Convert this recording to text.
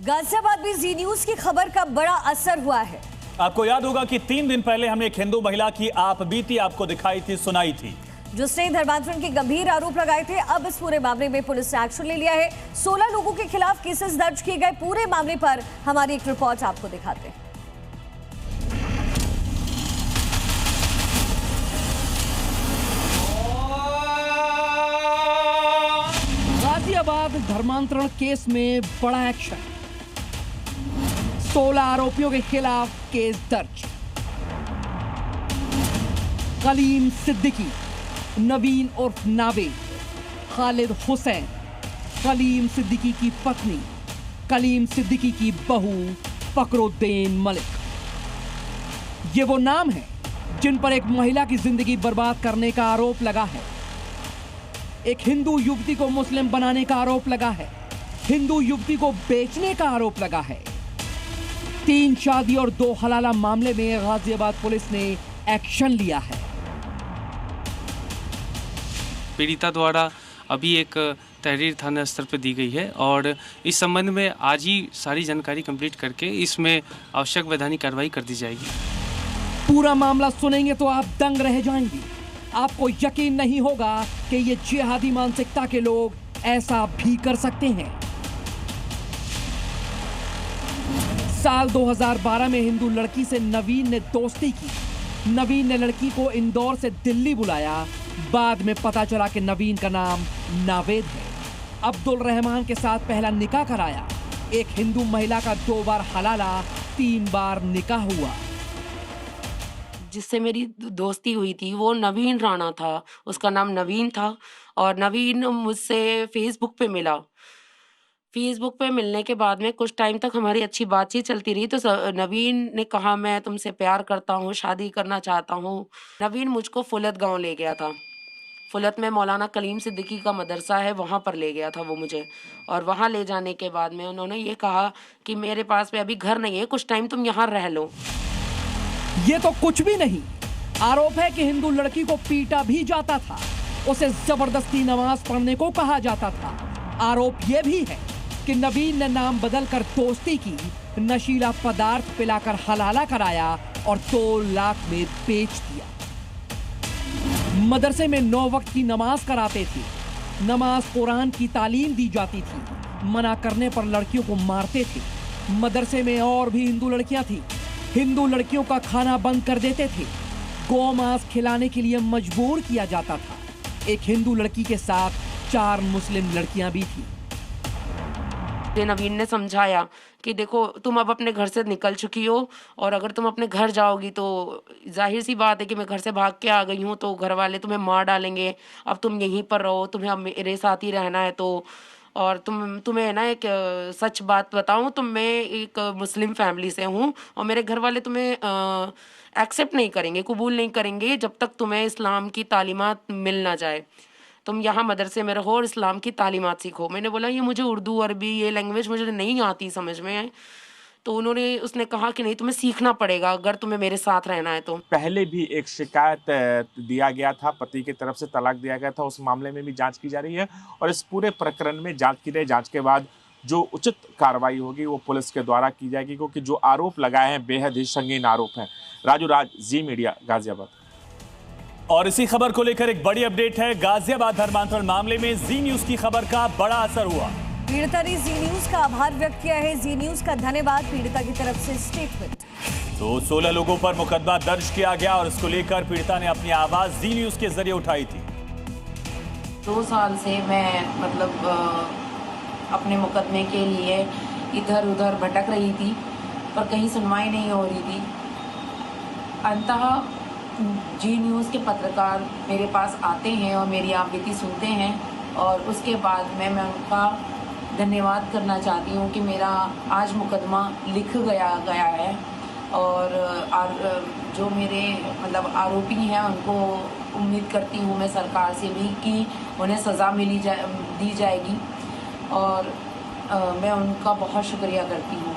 गाजियाबाद में जी न्यूज की खबर का बड़ा असर हुआ है। आपको याद होगा कि 3 दिन पहले हमने एक हिंदू महिला की आपबीती आपको दिखाई थी, सुनाई थी, जिसने धर्मांतरण के गंभीर आरोप लगाए थे। अब इस पूरे मामले में पुलिस ने एक्शन ले लिया है। 16 लोगों के खिलाफ केसेस दर्ज किए गए। पूरे मामले पर हमारी एक रिपोर्ट आपको दिखाते हैं। गाजियाबाद धर्मांतरण केस में बड़ा एक्शन। 16 आरोपियों के खिलाफ केस दर्ज। कलीम सिद्दीकी, नवीन उर्फ नावेद, खालिद हुसैन, कलीम सिद्दीकी की पत्नी, कलीम सिद्दीकी की बहू फकरुद्दीन मलिक। ये वो नाम है जिन पर एक महिला की जिंदगी बर्बाद करने का आरोप लगा है। एक हिंदू युवती को मुस्लिम बनाने का आरोप लगा है। हिंदू युवती को बेचने का आरोप लगा है। 3 शादी और 2 हलाला मामले में गाजियाबाद पुलिस ने एक्शन लिया है। पीड़िता द्वारा अभी एक तहरीर थाना स्तर पर दी गई है और इस संबंध में आज ही सारी जानकारी कंप्लीट करके इसमें आवश्यक वैधानिक कार्रवाई कर दी जाएगी। पूरा मामला सुनेंगे तो आप दंग रह जाएंगे। आपको यकीन नहीं होगा कि ये जिहादी मानसिकता के लोग ऐसा भी कर सकते हैं। साल 2012 में हिंदू लड़की से नवीन ने दोस्ती की। नवीन ने लड़की को इंदौर से दिल्ली बुलाया। बाद में पता चला कि नवीन का नाम नावेद है। अब्दुल रहमान के साथ पहला निकाह कराया। एक हिंदू महिला का 2 बार हलाला, 3 बार निकाह हुआ। जिससे मेरी दोस्ती हुई थी वो नवीन राणा था। उसका नाम नवीन था और नवीन मुझसे फेसबुक पे मिला। फेसबुक पे मिलने के बाद में कुछ टाइम तक हमारी अच्छी बातचीत चलती रही। तो नवीन ने कहा मैं तुमसे प्यार करता हूँ, शादी करना चाहता हूँ। नवीन मुझको फुलत गांव ले गया था। फुलत में मौलाना कलीम सिद्दीकी का मदरसा है, वहाँ पर ले गया था वो मुझे। और वहाँ ले जाने के बाद में उन्होंने ये कहा कि मेरे पास में अभी घर नहीं है, कुछ टाइम तुम यहाँ रह लो। ये तो कुछ भी नहीं। आरोप है कि हिंदू लड़की को पीटा भी जाता था। उसे जबरदस्ती नमाज पढ़ने को कहा जाता था। आरोप यह भी है कि नवीन ने नाम बदलकर दोस्ती की, नशीला पदार्थ पिलाकर हलाला कराया और 2 लाख में बेच दिया। मदरसे में 9 वक्त की नमाज कराते थे। नमाज कुरान की तालीम दी जाती थी। मना करने पर लड़कियों को मारते थे। मदरसे में और भी हिंदू लड़कियां थी। हिंदू लड़कियों का खाना बंद कर देते थे। गौमांस खिलाने के लिए मजबूर किया जाता था। एक हिंदू लड़की के साथ 4 मुस्लिम लड़कियां भी थी। नवीन ने समझाया कि देखो तुम अब अपने घर से निकल चुकी हो और अगर तुम अपने घर जाओगी तो जाहिर सी बात है कि मैं घर से भाग के आ गई हूँ तो घर वाले तुम्हें मार डालेंगे। अब तुम यहीं पर रहो, तुम्हें अब मेरे साथ ही रहना है। तो और तुम्हें ना एक सच बात बताऊं, तो मैं एक मुस्लिम फैमिली से हूं और मेरे घर वाले तुम्हें एक्सेप्ट नहीं करेंगे, कबूल नहीं करेंगे जब तक तुम्हें इस्लाम की तालीमात मिल ना जाए। तुम यहाँ मदरसे में रहो और इस्लाम की तालीमात सीखो। मैंने बोला ये मुझे उर्दू अरबी ये लैंग्वेज मुझे नहीं आती समझ में। तो उसने कहा कि नहीं तुम्हें सीखना पड़ेगा अगर तुम्हें मेरे साथ रहना है तो। पहले भी एक शिकायत दिया गया था, पति की तरफ से तलाक दिया गया था। उस मामले में भी जांच की जा रही है और इस पूरे प्रकरण में जांच की रही। जांच के बाद जो उचित कार्रवाई होगी वो पुलिस के द्वारा की जाएगी, क्योंकि जो आरोप लगाए हैं बेहद ही संगीन आरोप हैं। राजू राज, जी मीडिया, गाजियाबाद। और इसी खबर को लेकर एक बड़ी अपडेट है। गाजियाबाद धर्मांतरण मामले में जी न्यूज की खबर का बड़ा असर हुआ। पीड़िता ने जी न्यूज का आभार व्यक्त किया है। जी न्यूज का धन्यवाद। पीड़िता की तरफ से स्टेटमेंट। तो 16 लोगों पर मुकदमा दर्ज किया गया और इसको लेकर पीड़िता ने अपनी आवाज जी न्यूज के जरिए उठाई थी। 2 साल से मैं अपने मुकदमे के लिए इधर उधर भटक रही थी पर कहीं सुनवाई नहीं हो रही थी। अंततः जी न्यूज़ के पत्रकार मेरे पास आते हैं और मेरी आपबीती सुनते हैं और उसके बाद मैं उनका धन्यवाद करना चाहती हूँ कि मेरा आज मुकदमा लिख गया है और जो मेरे आरोपी हैं उनको उम्मीद करती हूँ मैं सरकार से भी कि उन्हें सज़ा दी जाएगी और मैं उनका बहुत शुक्रिया करती हूँ।